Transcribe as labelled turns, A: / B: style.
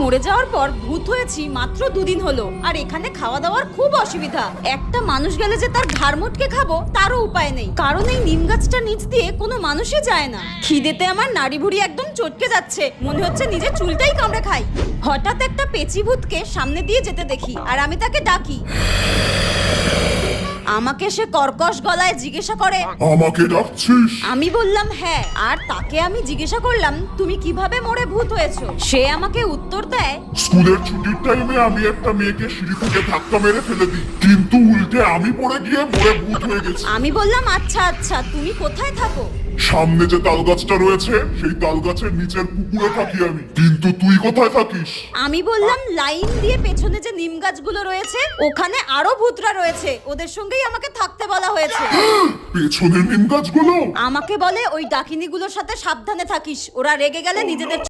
A: মরে যাওয়ার পর ভূত হয়েছি মাত্র 2 দিন হলো, আর এখানে খাওয়া দাওয়ার খুব অসুবিধা। একটা মানুষ গেলে যে তার ঘাড় মোটকে খাবো তারও উপায় নেই, কারণ এই নিম গাছটা নিচ দিয়ে কোনো মানুষই যায় না। খিদেতে আমার নাড়ি ভুড়ি একদম চটকে যাচ্ছে, মনে হচ্ছে নিজের চুলটাই কামড়ে খাই। হঠাৎ একটা পেচি ভূতকে সামনে দিয়ে যেতে দেখি, আর আমি তাকে ডাকি। আমাকে সে কর্কশ গলায় জিজ্ঞাসা করে,
B: আমাকে ডাকছিস?
A: আমি বললাম হ্যাঁ, আর তাকে আমি জিজ্ঞাসা করলাম তুমি কিভাবে মরে ভূত হয়েছো। সে আমাকে উত্তর দেয়,
B: স্কুলের ছুটির টাইমে আমি একটা মেয়েকে সিঁড়ি থেকে ধাক্কা মেরে ফেলে দিই, কিন্তু উল্টে আমি পড়ে গিয়ে মরে ভূত হয়ে গেছি।
A: আমি বললাম আচ্ছা আচ্ছা, তুমি কোথায় থাকো?
B: সামনে যে তাল গাছটা রয়েছে সেই তাল গাছের নিচের পুকুরে থাকি আমি, কিন্তু তুই কোথায় থাকিস?
A: আমি বললাম লাইন দিয়ে পেছনে যে নিম গাছগুলো রয়েছে ওখানে আরো ভূতরা রয়েছে, ওদের সঙ্গেই আমাকে থাকতে বলা হয়েছে।
B: পেছনের নিম গাছগুলো?
A: আমাকে বলে ওই ডাকিনীগুলোর সাথে সাবধানে থাকিস, ওরা রেগে গেলে নিজেদের